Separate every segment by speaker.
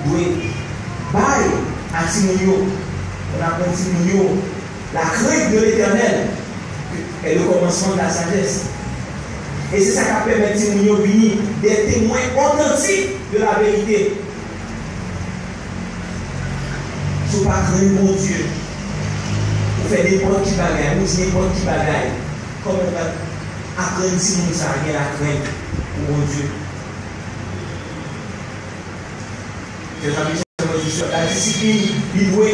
Speaker 1: doit bailler à Timonio. On apprend Timonio la crainte de l'Éternel est le commencement de la sagesse. Et c'est ça qui permet Timonio de venir des témoins authentiques de la vérité. Il ne faut pas craindre mon Dieu. Vous faites n'importe qui bagaille, vous dites n'importe qui bagaille. Comme on va apprendre si nous savons rien la crainte pour mon Dieu. La discipline, il doit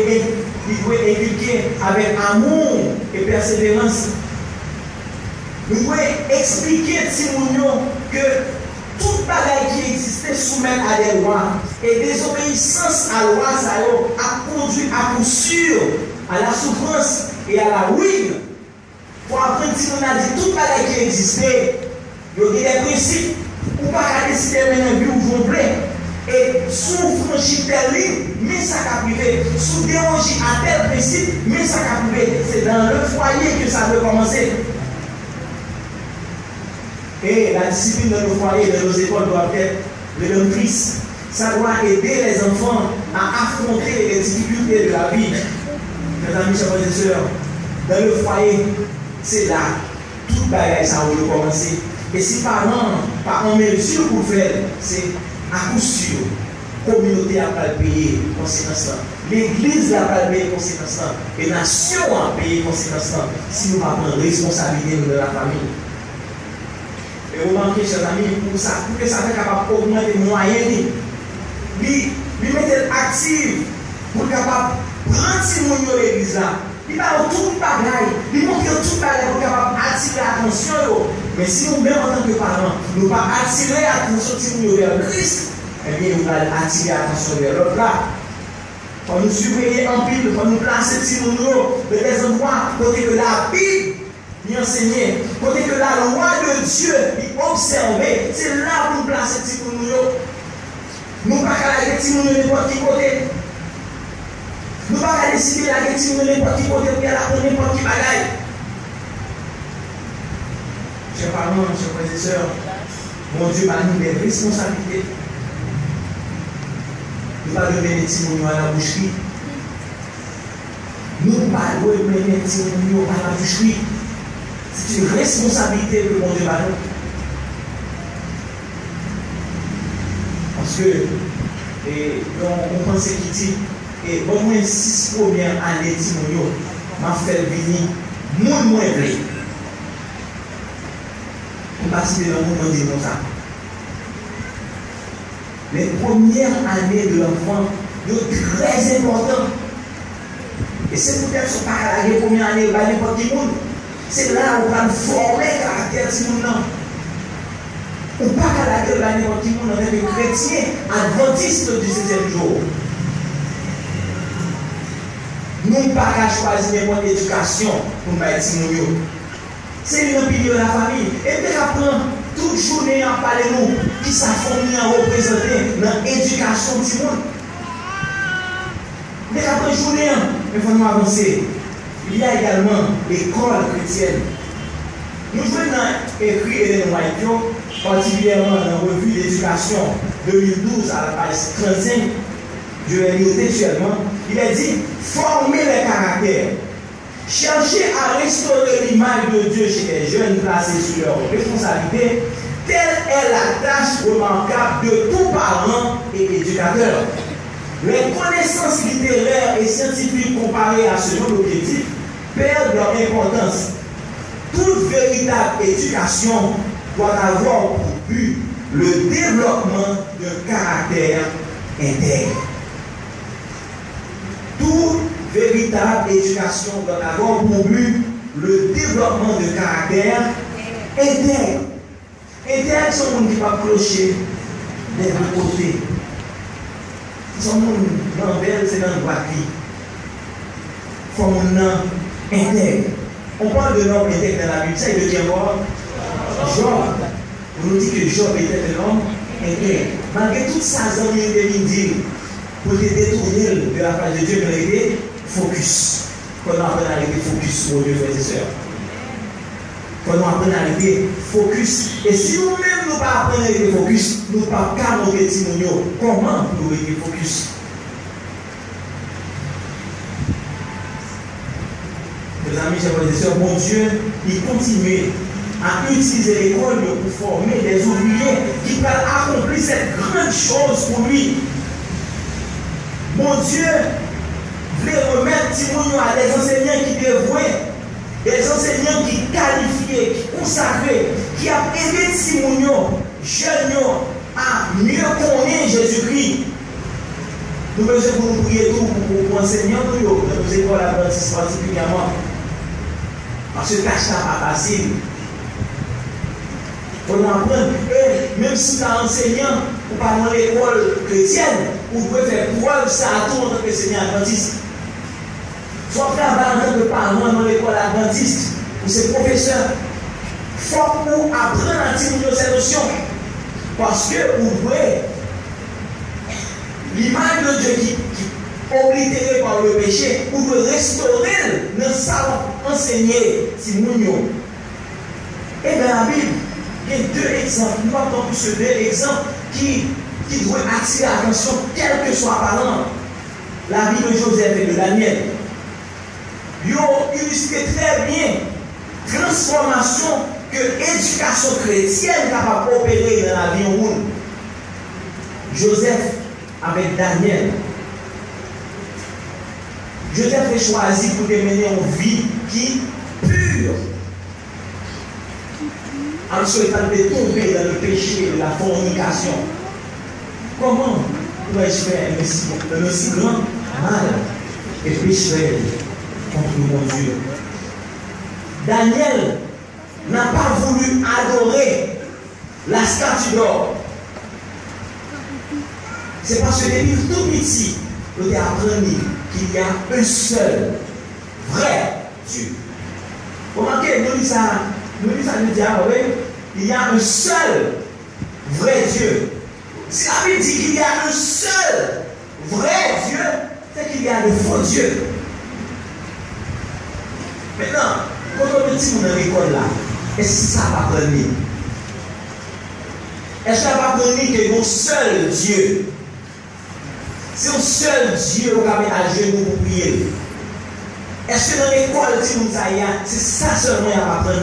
Speaker 1: inculquer avec amour et persévérance. Nous devons expliquer Timonio que toute bagaille qui existait soumettre à des lois et désobéissance à la loi a conduit à coup sûr à la souffrance et à la ruine. Pour apprendre Timonio a dit toute bagaille qui existait, il y a des principes. Ou pas qu'à décider maintenant vie ou vous plaît. Et sous franchir telle ligne, mais ça a privé. Sous déranger à tel principe, mais ça a privé. C'est dans le foyer que ça peut commencer. Et la discipline de nos foyers, de nos écoles doit être rédemptrice. Ça doit aider les enfants à affronter les difficultés de la vie. Mes amis, chers frères et sœurs, dans le foyer, c'est là, toute bagaille, ça va commencer. Et si parents, pas en mesure pour faire, c'est à coup sûr, la communauté a pas payé conséquence. L'église a pas payé conséquence. Et la nation a payé conséquence. Si nous pas prendre responsabilité de la famille. Et vous manquez, chers amis, pour que ça soit capable d'augmenter les moyens, lui mettre active pour capable de prendre Timonio de l'église là. Il va tout bagaille, il montre tout bagaille pour capable attirer l'attention. Mais si nous-mêmes en tant que parents, nous ne pas attirer l'attention de Timonio vers Christ, eh bien, nous allons attirer l'attention vers l'autre là. Quand nous surveiller en pile, quand nous placer Timonio dans des endroits côté que la Bible y enseignait, côté que la loi de Dieu y observait, c'est là pour nous placer Timonio. Nous ne pouvons pas aller Timonio n'importe qui côté. Nous ne pouvons pas décider d'aller Timonio n'importe qui côté pour qu'elle apprenne n'importe qui bagaille. Chers parents, chers frères et sœurs, mon Dieu m'a mis des responsabilités. Nous ne pouvons pas donner Timonio à la boucherie. Nous ne pouvons pas donner Timonio à la boucherie. C'est une responsabilité que mon Dieu m'a donnée. Parce que, on pense qu'il dit, et au moins 6 premières années, Timonio m'a fait venir moins vrai. On va citer dans le monde dit comme ça. Les premières années de l'enfant sont très importantes. Et c'est peut-être ce pas la première année, pas n'importe qui monde. C'est là où on va former le caractère de Timonio. On pas qu'à la gueule de n'importe qui monde en tant que chrétien adventiste du 7e jour. Nous pas qu'à choisir n'importe éducation pour mettre Timonio. C'est une opinion de la famille. Et puis apprendre toute journée en parler nous qui s'affrontent à représenter dans l'éducation de Timonio. Mais après journée, il faut nous avancer. Il y a également l'école chrétienne. Nous venons écrire Ellen White, particulièrement dans la revue d'éducation 2012 à la page 35, je vais lire textuellement, il a dit former les caractères, chercher à restaurer l'image de Dieu chez les jeunes placés sur leur responsabilité, telle est la tâche remarquable de tout parent et éducateur. Les connaissances littéraires et scientifiques comparées à ce même objectif perdent leur importance. Toute véritable éducation doit avoir pour but le développement d'un caractère intègre. Toute véritable éducation doit avoir pour but le développement d'un caractère intègre. Intègre, c'est un monde qui va clocher des deux côtés. C'est un monde l'envers, c'est dans le droit. Il faut un monde intègre. On parle de l'homme intègre dans la Bible. Ça, il devient quoi? Job. On nous dit que Job était un homme intègre. Malgré tout ça, ça vient de dire pour te détourner de la page de Dieu, mais il était focus. Qu'on apprend à arrêter focus, mon Dieu, frères et sœurs. faut nous apprendre à rester focus. Et si nous-mêmes nous pas apprendre à rester focus, nous ne pouvons pas montrer comment nous rester focus. Mes amis, chers frères et sœurs, mon Dieu, il continue à utiliser l'école pour former des ouvriers qui peuvent accomplir cette grande chose pour lui. Mon Dieu voulait remettre Timothée à des enseignants qui dévouaient, des enseignants qui qualifiaient, qui consacraient, qui ont aidé Timothée, jeunes, à mieux connaître Jésus-Christ. Nous devons nous prier tout pour enseignants dans nos écoles adventistes particulièrement. Parce que tâche n'est pas facile. Il faut apprendre. Et même si tu es enseignant ou pas dans l'école chrétienne, vous pouvez faire preuve ça à tout en tant qu'enseignant adventiste. Soit travailler en tant que parent dans l'école adventiste ou ses professeurs. Il faut que vous appreniez à tirer ces notions. Parce que vous voyez l'image de Dieu qui oblitérée par le péché, vous pouvez restaurer le salon enseigné Timothée. Et dans la Bible, il y a deux exemples, nous avons plus que deux exemples qui doivent attirer l'attention, quel que soit parlant. La vie de Joseph et de Daniel. Ils ont illustré très bien la transformation que l'éducation chrétienne est capable d'opérer dans la vie au monde. Joseph avec Daniel. Joseph est choisi pour mener une vie qui est pure. Alors, il fallait tomber dans le péché de la fornication. Comment dois-je faire un aussi grand mal et péché contre mon Dieu? Daniel n'a pas voulu adorer la statue d'or. C'est parce que depuis tout petit, nous avons appris qu'il y a un seul vrai Dieu. Vous remarquez, nous disons ça, nous disons, il y a un seul vrai Dieu. Si la Bible dit qu'il y a un seul vrai Dieu, c'est qu'il y a de faux dieux. Maintenant, quand on dit dans l'école là, est-ce que ça va prendre? Est-ce que ça va prendre qu'il y a un seul Dieu? C'est un seul Dieu qui va mettre à genoux pour prier. Est-ce que dans l'école, c'est ça seulement qui va apprendre?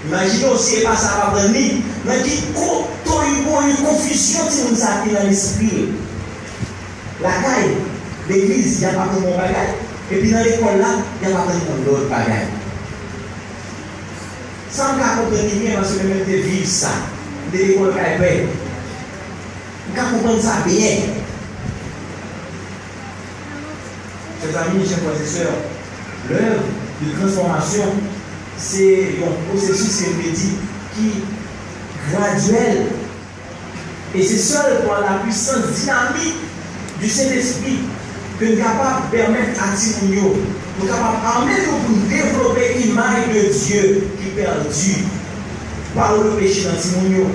Speaker 1: Imaginons si pas ça va apprendre, mais qui a une confusion dans l'esprit. La caille, l'église, il n'y a pas de mon bagage. Et puis dans l'école là, il n'y a pas de l'autre bagage. Sans qu'à comprendre bien, parce que même de vivre ça, de l'école qui est prête. Vous comprenez ça bien. Chers amis, chers frères et sœurs, l'œuvre de transformation, c'est un processus qui est graduel. Et c'est seul par la puissance dynamique du Saint-Esprit que nous sommes capables de permettre à Timothée, nous sommes capables de développer l'image de Dieu qui est perdue par le péché dans Timothée.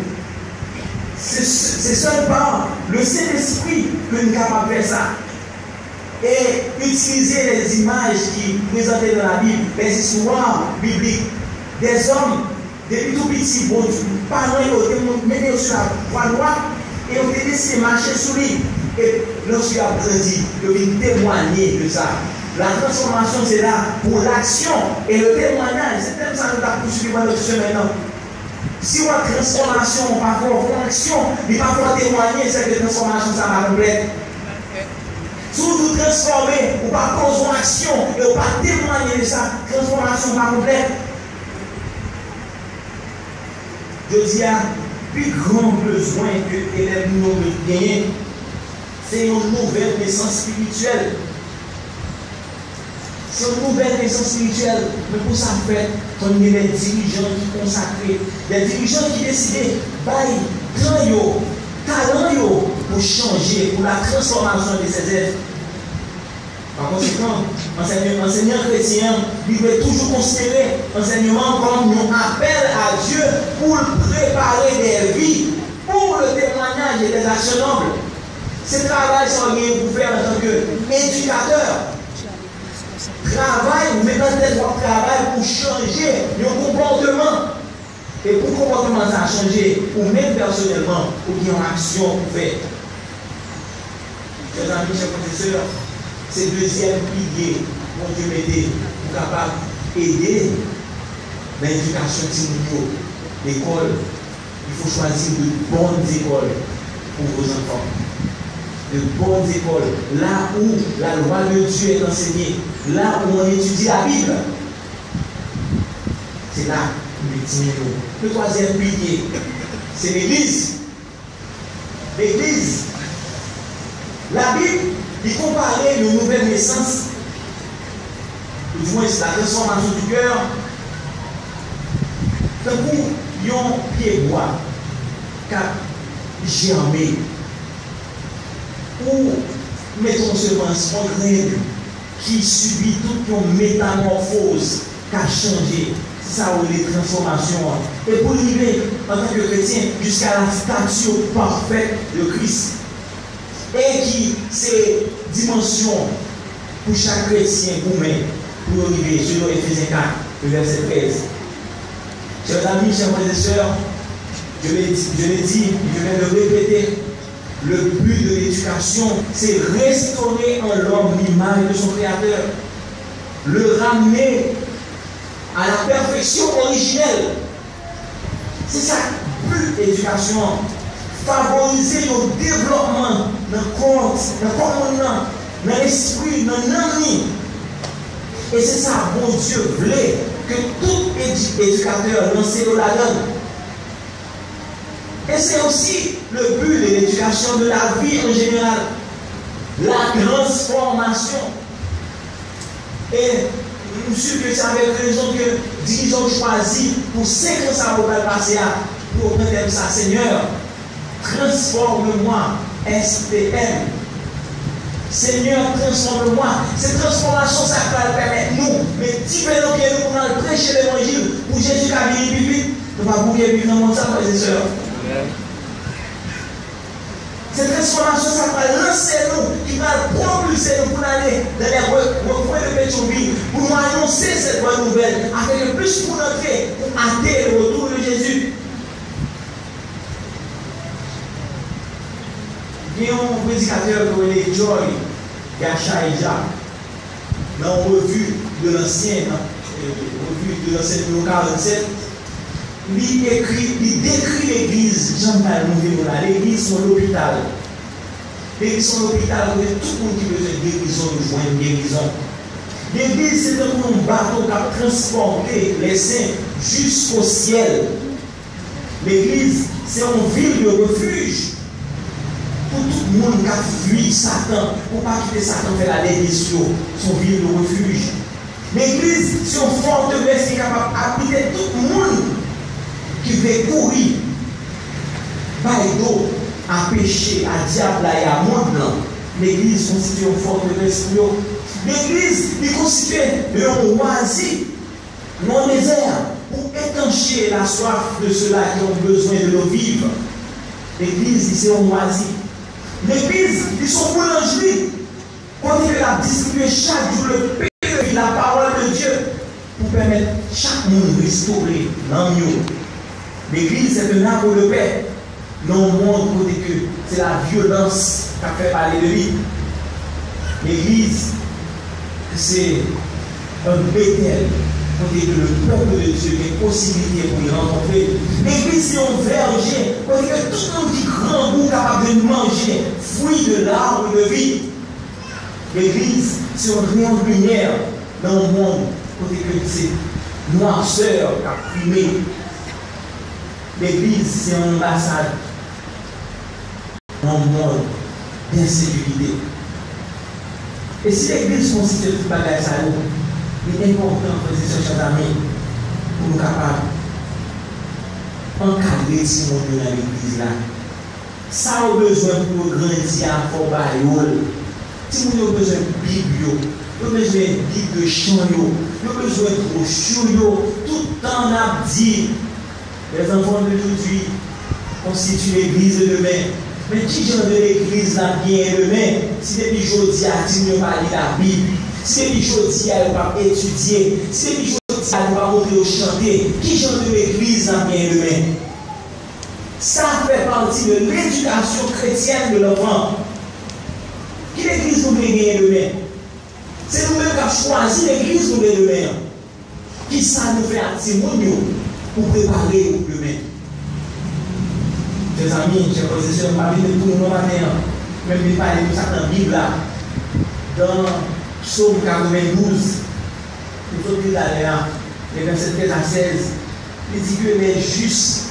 Speaker 1: C'est seul par le Saint-Esprit que nous sommes capables de faire ça. Et utiliser les images qui sont présentées dans la Bible, les histoires bibliques, des hommes, depuis tout petit, bon, parents, ils ont mené sur la voie droite et ont laissé marcher sous lui. Et lorsqu'il a grandi, il vient témoigner de ça. La transformation, c'est là pour l'action et le témoignage. C'est comme ça que nous avons poursuivi notre chemin maintenant. Si on a transformation, on va faire une action, il va falloir témoigner, c'est que la transformation, ça va complète. Si vous transformez, ou pas cause une action, et ou pas témoigner de ça, transformation pas complète. Je dis à plus grand besoin que l'élève nous gagne, c'est une nouvelle naissance spirituelle. C'est une nouvelle naissance spirituelle. Mais pour ça, fait, on est des dirigeants qui consacrés, des dirigeants qui décident d'aller talent pour changer, pour la transformation de ces êtres. Par conséquent, enseignant chrétien, il doit toujours considérer l'enseignement comme un appel à Dieu pour préparer des vies, pour le témoignage et des actions nobles. Ce travail sont liés pour faire en tant qu'éducateur. travail, ou mettre en tête votre travail pour changer un comportement. Et pour le comportement ça a changé, ou même personnellement, ou bien en action pour faire. Chers amis, chers professeurs, c'est le deuxième pilier que Dieu m'aide pour capable d'aider l'éducation de l'école. Il faut choisir de bonnes écoles pour vos enfants. De bonnes écoles, là où la loi de Dieu est enseignée, là où on étudie la Bible. C'est là où nous disons. Le troisième pilier, c'est l'Église. L'Église. La Bible, il comparait une nouvelle naissance, ou du moins c'est la transformation du cœur, d'un coup, un pied bois, cap germé, ou mettons semence en graine qui subit toute une métamorphose qui a changé. C'est ça où les transformations. Et pour arriver en tant que chrétien jusqu'à la stature parfaite de Christ. Et qui, c'est dimension pour chaque chrétien vous-même, pour arriver sur Éphésiens 4, le verset 13. Chers amis, chers frères et sœurs, je l'ai dit, je vais le répéter, le but de l'éducation, c'est restaurer en l'homme l'image de son Créateur, le ramener à la perfection originelle. C'est ça, but de l'éducation. Favoriser le développement dans le corps, dans l'esprit, dans l'âme. Et c'est ça, bon Dieu voulait que tout éducateur lance la donne. Et c'est aussi le but de l'éducation de la vie en général. La transformation. Et je suis sûr que c'est avec raison que dirigeants choisi pour 5 ans ça va passer pour prendre ça, Seigneur. Transforme-moi, SPM. Seigneur, transforme-moi. Cette transformation, ça va permettre nous, mais différents que nous pouvons prêcher l'évangile pour Jésus qui a venu plus vite. Nous ne pouvons pas vivre dans le monde, ça, frères et sœurs. Cette transformation, ça va lancer nous, qui va propulser nous pour aller dans les recoins de Pétionville, pour nous annoncer cette bonne nouvelle, afin que plus pour entrer, pour hâter le retour de Jésus. Il y a un prédicateur qui est Joy Gachaïja, dans la revue de l'ancien, revue de l'ancien numéro 47, il décrit l'église, Jean-Paul Mouvemoula, l'église sont l'hôpital. L'église sont l'hôpital où tout le monde qui veut une guérison, nous joint une guérison. L'église, c'est un bateau qui a transporté les saints jusqu'au ciel. L'église, c'est une ville de refuge. Pour tout le monde qui a fui Satan, pour ne pas quitter Satan faire la l'église, son ville de refuge. L'église, c'est une forteresse qui est capable d'habiter tout le monde qui veut courir, par d'eau, à pécher, à diable et à monde. L'église constitue une forteresse pour eux. L'église est constituée d'un oasis, non désert, pour étancher la soif de ceux-là qui ont besoin de l'eau vive. L'église, c'est un oasis. L'église, ils sont boulangeries. Quand il a distribué chaque jour le pain de vie, la parole de Dieu, pour permettre chaque monde de restaurer l'agneau. L'église, c'est un arbre de paix. Non, au monde, côté que c'est la violence qui a fait parler de lui. L'église, c'est un Bethel. Côté que le peuple de Dieu a une possibilité pour y rencontrer. L'église, c'est un verger. Côté que tout le monde qui grand goût capable de manger fruit de l'arbre de vie. L'église, c'est un rayon de lumière dans le monde. Côté que c'est noirceur qui a primé. L'église, c'est une ambassade dans le monde d'insécurité. Et si l'église considère tout bagage à nous, il est important, frères et sœurs, amis, pour nous capables d'encadrer ce monde dans l'église là. Ça a besoin pour grandir à Fort-Bayol. Si vous avez besoin de Bible, vous avez besoin de Bible de chant, vous avez besoin de brochures, tout le temps on a dit. Les enfants d'aujourd'hui constituent l'église de demain. Mais qui genre de l'église là bien demain? Si depuis aujourd'hui à 10 ne pas lire la Bible, Si les choses elle va étudier, si les choses elle va monter au chanter, qui chante de l'église dans bien demain? Ça fait partie de l'éducation chrétienne de l'enfant. Qui l'église nous gagne demain? C'est nous-mêmes qui avons choisi l'église nous gagne demain. Qui ça nous fait actimonio pour préparer demain? Chers amis, chers frères et sœurs, ma vie de tout le monde matin, même si parler de ça dans la Bible là, dans Psaume 92, nous sommes d'ailleurs, les versets 13 à 16, il dit que les justes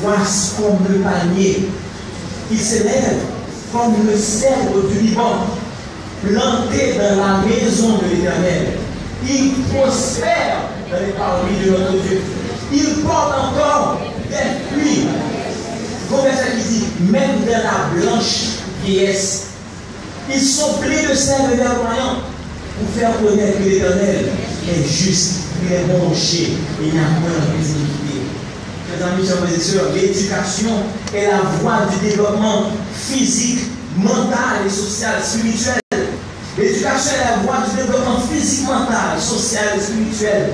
Speaker 1: croissent comme le palmier, ils s'élèvent comme le cèdre du Liban, planté dans la maison de l'Éternel. Ils prospèrent dans les parvis de notre Dieu. Ils portent encore des fruits. Bon verset qui dit, même dans la blanche vieillesse, ils sont pleins de sève et verdoyants pour faire connaître que l'Éternel est juste, il est bon rocher et il n'y a point de iniquité. Mes amis, chers frères et sœurs, l'éducation est la voie du développement physique, mental et social, spirituel. L'éducation est la voie du développement physique, mental, social et spirituel.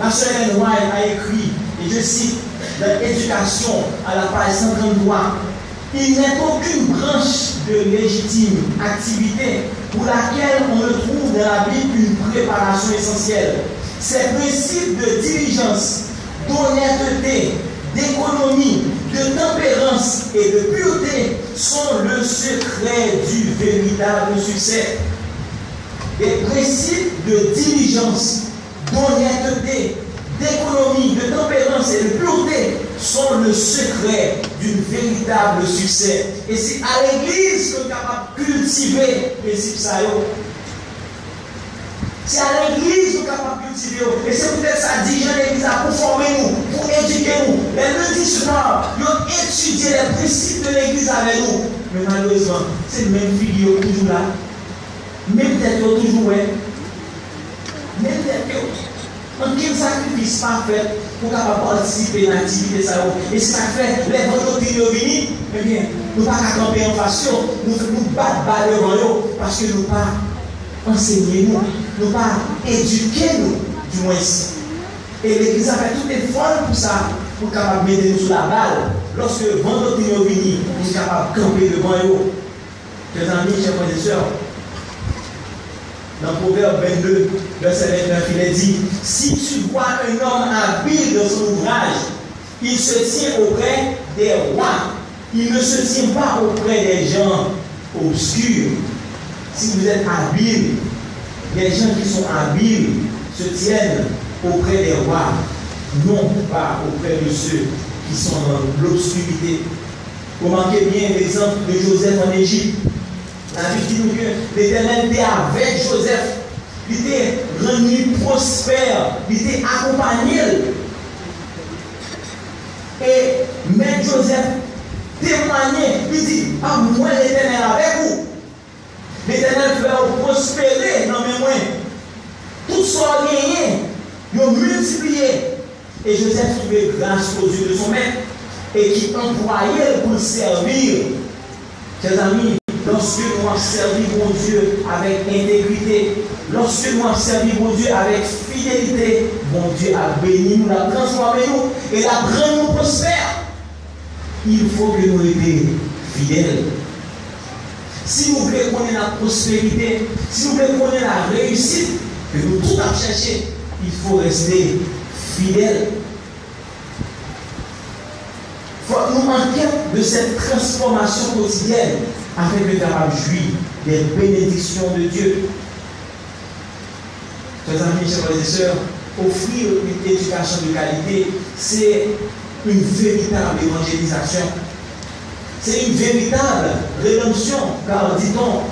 Speaker 1: La sœur Ellen White a écrit, et je cite, dans l'éducation à la page 133, il n'est aucune branche de légitime activité pour laquelle on ne trouve dans la Bible une préparation essentielle. Ces principes de diligence, d'honnêteté, d'économie, de tempérance et de pureté sont le secret du véritable succès. Les principes de diligence, d'honnêteté, d'économie, de tempérance et de pureté sont le secret d'un véritable succès. Et c'est à l'église qu'on est capable de cultiver les principes. C'est à l'église qu'on est capable de cultiver. Et c'est peut-être ça dit, Jean l'église pour former nous, pour éduquer nous. Les lundis soirs, ils ont étudié les principes de l'église avec nous. Mais malheureusement, c'est le même figure toujours là. Même tête toujours, ouais. Même tête. Donc, quel sacrifice pas fait pour participer à l'activité ça? Et si ça fait les vendredis qui viennent, eh bien, nous ne pouvons pas camper en façon, nous nous battons devant eux parce que nous ne pouvons pas enseigner nous, nous ne pouvons pas éduquer nous, du moins. Et l'église a fait tout effort pour ça, pour capable mettre nous sur la balle. Lorsque vendredi qui viennent, nous sommes capables de camper devant eux. Chers amis, chers frères et sœurs, dans Proverbe 22, verset 29, il est dit, si tu vois un homme habile dans son ouvrage, il se tient auprès des rois, il ne se tient pas auprès des gens obscurs. Si vous êtes habile, les gens qui sont habiles se tiennent auprès des rois, non pas auprès de ceux qui sont dans l'obscurité. Remarquez bien l'exemple de Joseph en Égypte. La Bible dit nous que l'Éternel était avec Joseph, il était rendu prospère, il était accompagné. Et même Joseph témoignait, il dit, ah, moi l'Éternel avec vous. L'Éternel fait prospérer dans mes mains. Tout ça gagné, il a multiplié. Et Joseph trouvait grâce aux yeux de son maître et qui employait pour le servir. Chers amis, lorsque nous avons servi mon Dieu avec intégrité, lorsque nous avons servi mon Dieu avec fidélité, mon Dieu a béni nous, a transformé nous et a rendu nous prospères. Il faut que nous restions fidèles. Si nous voulons connaître la prospérité, si nous voulons connaître la réussite que nous tout avons cherché, il faut rester fidèles. Il faut nous manquer de cette transformation quotidienne afin que nous puissions jouir des bénédictions de Dieu. Chers amis, chers frères et sœurs, offrir une éducation de qualité, c'est une véritable évangélisation. C'est une véritable rédemption, car dit-on,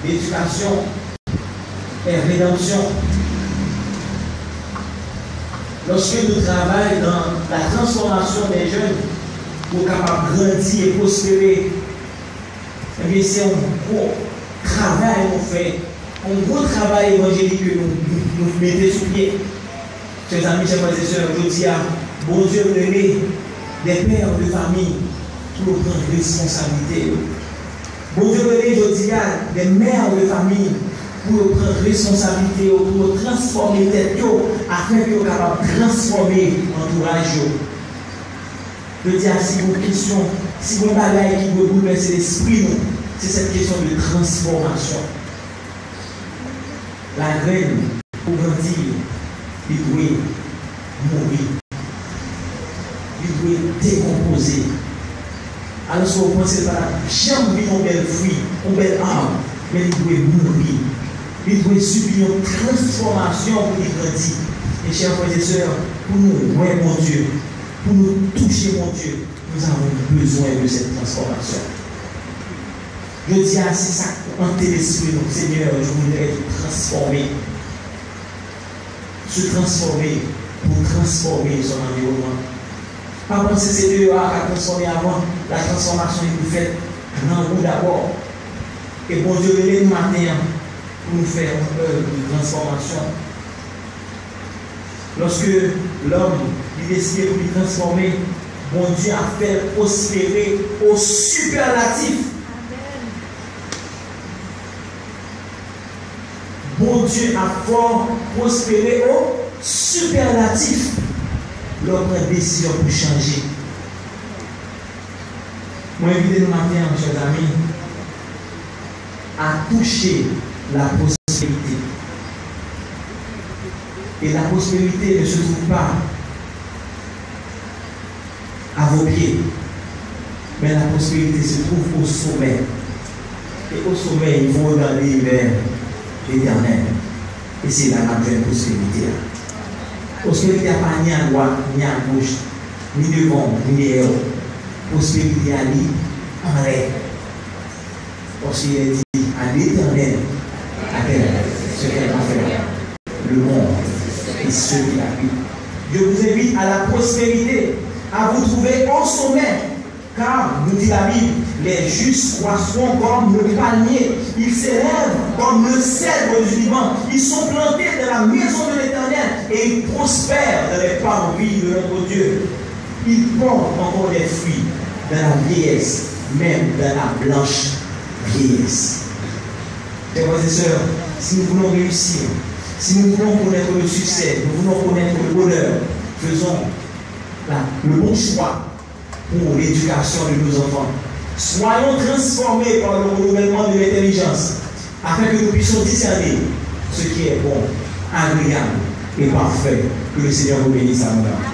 Speaker 1: l'éducation est rédemption. Lorsque nous travaillons dans la transformation des jeunes pour capables de grandir et prospérer, eh bien c'est un gros travail qu'on fait, un gros travail évangélique que nous mettons sous pied. Chers amis, chers frères et sœurs, je dis à bon Dieu donné des pères de famille pour prendre responsabilité. Bon Dieu donné, je dis à des mères de famille pour prendre responsabilité, pour transformer tête, afin que vous capable de transformer l'entourage. Je dis si vous question, si vous avez qui veut bouleverser l'esprit, c'est cette question de transformation. La graine, pour grandir, il doit mourir. Il doit décomposer. Alors, si vous pensez par là, jamais vu un bel fruit, un bel arbre, mais il doit mourir. Il doit subir une transformation pour qu'il grandisse. Et chers frères et sœurs, pour nous, ouais, mon Dieu, pour nous toucher, mon Dieu, nous avons besoin de cette transformation. Je dis à c'est ça, hanter l'esprit, donc Seigneur, je voudrais te transformer. Se transformer pour transformer son environnement. Pas penser ces deux à transformer avant, la transformation est faite dans vous d'abord. Et bon Dieu, venez nous matin pour nous faire une œuvre de transformation. Lorsque l'homme il décide pour lui transformer, bon Dieu a fait prospérer au superlatif. Bon Dieu a fort prospéré au superlatif. L'homme a une décision pour changer. Moi, invite nous matin, chers amis, à toucher la prospérité. Et la prospérité ne se trouve pas à vos pieds, mais la prospérité se trouve au sommet. Et au sommet, il faut regarder vers l'Éternel. Et c'est là qu'on a une prospérité. Prospérité n'a pas ni à droite, ni à gauche, ni devant, ni derrière. Prospérité à lui, en l'air. Parce qu'il est dit à l'Éternel, à quel ce qu'elle va faire, le monde et ceux qui l'habitent. Je vous invite à la prospérité, à vous trouver au sommet. Car, nous dit la Bible, les justes croîtront comme le palmier. Ils s'élèvent comme le cèdre du Liban. Ils sont plantés dans la maison de l'Éternel et ils prospèrent dans les parvis de notre Dieu. Ils portent encore des fruits dans la vieillesse, même dans la blanche vieillesse. Mes frères et sœurs, si nous voulons réussir, si nous voulons connaître le succès, nous voulons connaître le bonheur, faisons le bon choix pour l'éducation de nos enfants. Soyons transformés par le renouvellement de l'intelligence, afin que nous puissions discerner ce qui est bon, agréable et parfait. Que le Seigneur vous bénisse à nous.